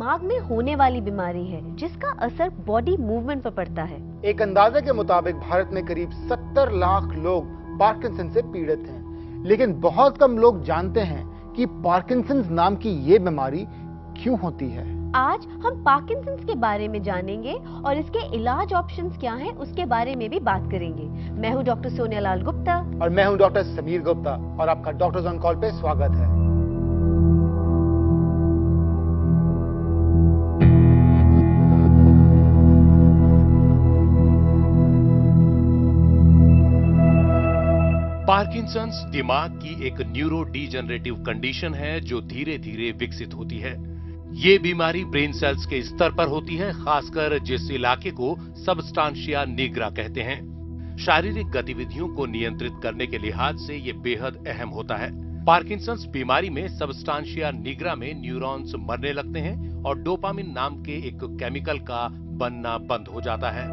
दिमाग में होने वाली बीमारी है जिसका असर बॉडी मूवमेंट पर पड़ता है। एक अंदाजे के मुताबिक भारत में करीब 70 लाख लोग पार्किंसन से पीड़ित हैं, लेकिन बहुत कम लोग जानते हैं कि पार्किंसन नाम की ये बीमारी क्यों होती है। आज हम पार्किंसंस के बारे में जानेंगे और इसके इलाज ऑप्शंस क्या हैं उसके बारे में भी बात करेंगे। मैं हूं डॉक्टर सोनिया लाल गुप्ता और मैं हूं डॉक्टर समीर गुप्ता और आपका डॉक्टर्स ऑन कॉल पे स्वागत है। पार्किंसंस दिमाग की एक न्यूरो डीजनरेटिव कंडीशन है जो धीरे धीरे विकसित होती है। ये बीमारी ब्रेन सेल्स के स्तर पर होती है, खासकर जिस इलाके को सबस्टांशिया निग्रा कहते हैं। शारीरिक गतिविधियों को नियंत्रित करने के लिहाज से ये बेहद अहम होता है। पार्किंसंस बीमारी में सबस्टांशिया निग्रा में न्यूरॉन्स मरने लगते हैं और डोपामिन नाम के एक केमिकल का बनना बंद हो जाता है।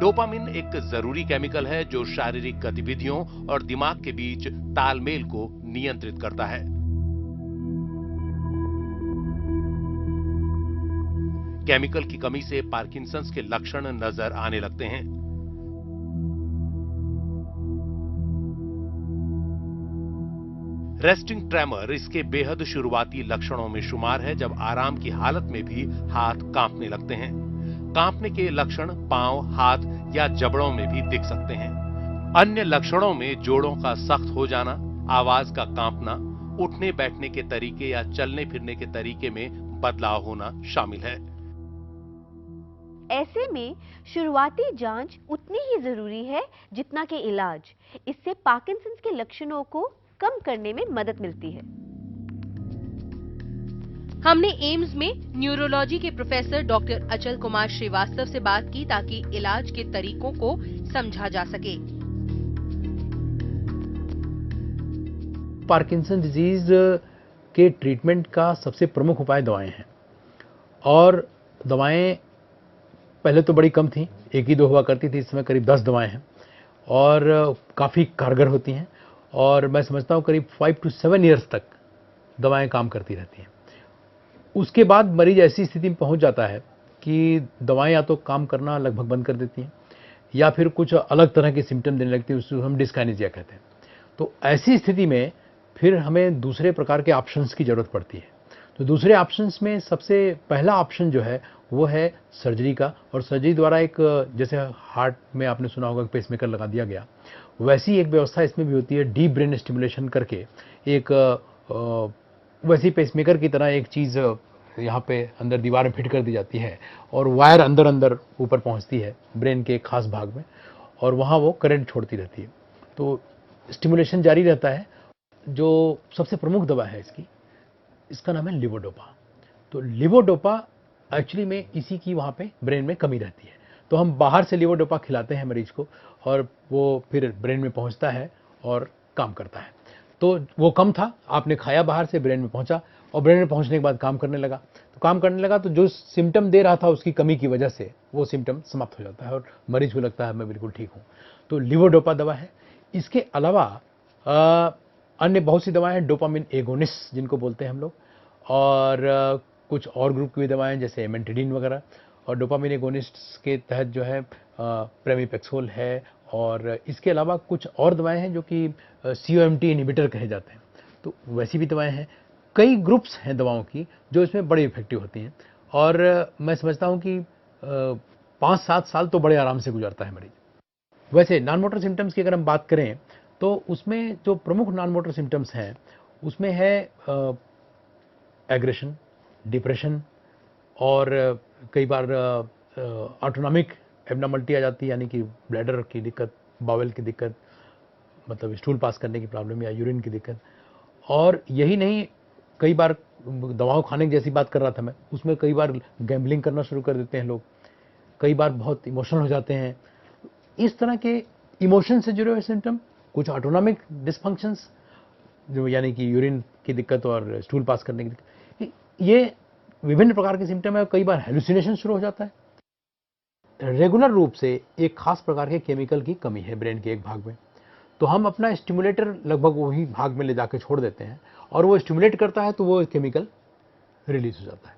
डोपामिन एक जरूरी केमिकल है जो शारीरिक गतिविधियों और दिमाग के बीच तालमेल को नियंत्रित करता है। केमिकल की कमी से पार्किंसंस के लक्षण नजर आने लगते हैं। रेस्टिंग ट्रेमर इसके बेहद शुरुआती लक्षणों में शुमार है, जब आराम की हालत में भी हाथ कांपने लगते हैं। कांपने के लक्षण पांव, हाथ या जबड़ों में भी दिख सकते हैं। अन्य लक्षणों में जोड़ों का सख्त हो जाना, आवाज का कांपना, उठने बैठने के तरीके या चलने फिरने के तरीके में बदलाव होना शामिल है। ऐसे में शुरुआती जांच उतनी ही जरूरी है जितना कि इलाज। इससे पार्किंसंस के लक्षणों को कम करने में मदद मिलती है। हमने एम्स में न्यूरोलॉजी के प्रोफेसर डॉक्टर अचल कुमार श्रीवास्तव से बात की ताकि इलाज के तरीकों को समझा जा सके। पार्किंसन डिजीज के ट्रीटमेंट का सबसे प्रमुख उपाय दवाएं हैं और दवाएं पहले तो बड़ी कम थी, एक ही दो हुआ करती थी। इस समय करीब 10 दवाएं हैं और काफ़ी कारगर होती हैं और मैं समझता हूँ करीब 5 to 7 ईयर्स तक दवाएं काम करती रहती हैं। उसके बाद मरीज ऐसी स्थिति में पहुंच जाता है कि दवाएं या तो काम करना लगभग बंद कर देती हैं या फिर कुछ अलग तरह के सिम्टम देने लगती है, उसको हम डिस्काइनेसिया कहते हैं। तो ऐसी स्थिति में फिर हमें दूसरे प्रकार के ऑप्शंस की ज़रूरत पड़ती है। तो दूसरे ऑप्शंस में सबसे पहला ऑप्शन जो है वो है सर्जरी का। और सर्जरी द्वारा एक, जैसे हार्ट में आपने सुना होगा पेसमेकर लगा दिया गया, वैसी एक व्यवस्था इसमें भी होती है। डीप ब्रेन स्टिमुलेशन करके एक वैसी पेसमेकर की तरह एक चीज़ यहाँ पे अंदर दीवार में फिट कर दी जाती है और वायर अंदर अंदर ऊपर पहुँचती है ब्रेन के एक खास भाग में और वहाँ वो करंट छोड़ती रहती है। तो स्टिमुलेशन जारी रहता है। जो सबसे प्रमुख दवा है इसका नाम है लिवोडोपा। तो लिवोडोपा एक्चुअली में इसी की वहाँ पे ब्रेन में कमी रहती है। तो हम बाहर से लिवोडोपा खिलाते हैं मरीज को और वो फिर ब्रेन में पहुँचता है और काम करता है। तो वो कम था, आपने खाया बाहर से, ब्रेन में पहुँचा और ब्रेन में पहुँचने के बाद काम करने लगा। तो काम करने लगा तो जो सिम्टम दे रहा था उसकी कमी की वजह से वो सिम्टम समाप्त हो जाता है और मरीज को लगता है मैं बिल्कुल ठीक हूँ। तो लिवोडोपा दवा है। इसके अलावा अन्य बहुत सी दवाएं हैं, डोपामिन एगोनिस्ट जिनको बोलते हैं हम लोग, और कुछ और ग्रुप की भी दवाएं जैसे एमेंटिडिन वगैरह। और डोपामिन एगोनिस्ट के तहत जो है प्रेमिपेक्सोल है और इसके अलावा कुछ और दवाएं हैं जो कि COMT इनहिबिटर कहे जाते हैं। तो वैसी भी दवाएं हैं। कई ग्रुप्स हैं दवाओं की जो इसमें बड़ी इफेक्टिव होती हैं और मैं समझता हूँ कि 5-7 साल तो बड़े आराम से गुजरता है मरीज। वैसे नॉन मोटर सिम्टम्स की अगर हम बात करें तो उसमें जो प्रमुख नॉन मोटर सिम्टम्स हैं उसमें है एग्रेशन, डिप्रेशन और कई बार ऑटोनॉमिक एब्नॉर्मलिटी आ जाती है, यानी कि ब्लैडर की दिक्कत, बावेल की दिक्कत, मतलब स्टूल पास करने की प्रॉब्लम या यूरिन की दिक्कत। और यही नहीं, कई बार दवाओं खाने की जैसी बात कर रहा था मैं, उसमें कई बार गैम्बलिंग करना शुरू कर देते हैं लोग, कई बार बहुत इमोशनल हो जाते हैं। इस तरह के इमोशन से जुड़े हुए सिम्टम, कुछ ऑटोनॉमिक डिसफंक्शंस जो यानी कि यूरिन की दिक्कत और स्टूल पास करने की दिक्कत, ये विभिन्न प्रकार के सिम्टम है। कई बार हेलुसिनेशन शुरू हो जाता है। रेगुलर रूप से एक खास प्रकार के केमिकल की कमी है ब्रेन के एक भाग में, तो हम अपना स्टिमुलेटर लगभग वही भाग में ले जाकर छोड़ देते हैं और वो स्टिमुलेट करता है तो वो केमिकल रिलीज हो जाता है।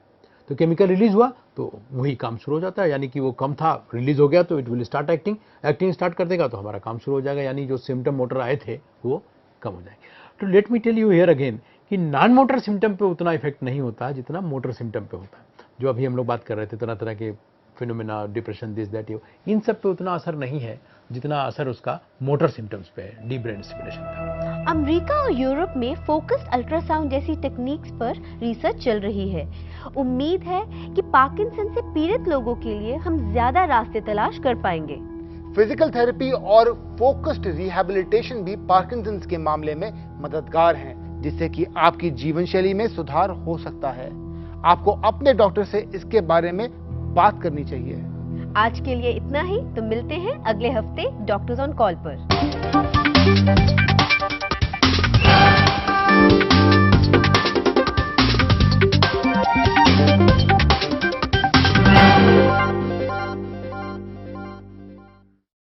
तो केमिकल रिलीज हुआ तो वही काम शुरू हो जाता है, यानी कि वो कम था, रिलीज हो गया तो it will start acting start कर देगा तो हमारा काम शुरू हो जाएगा, यानी जो सिम्टम मोटर आए थे वो कम हो जाएंगे। तो let me tell you here again कि नॉन मोटर सिम्टम पे उतना इफेक्ट नहीं होता है जितना मोटर सिम्टम पे होता है। जो अभी हम लोग बात कर रहे थे तरह तरह के फिनोमेना, डिप्रेशन, दिस दैट, इन सब पे उतना असर नहीं है जितना असर उसका मोटर सिम्टम्स पे है, डीप ब्रेन स्टिमुलेशन का। अमेरिका और यूरोप में फोकस्ड अल्ट्रासाउंड जैसी टेक्निक्स पर रिसर्च चल रही है। उम्मीद है कि पार्किंसन से पीड़ित लोगों के लिए हम ज्यादा रास्ते तलाश कर पाएंगे। फिजिकल थेरेपी और फोकस्ड रिहैबिलिटेशन भी पार्किंसंस के मामले में मददगार हैं, जिससे कि आपकी जीवन शैली में सुधार हो सकता है। आपको अपने डॉक्टर से इसके बारे में बात करनी चाहिए। आज के लिए इतना ही, तो मिलते हैं अगले हफ्ते डॉक्टर्स ऑन कॉल पर।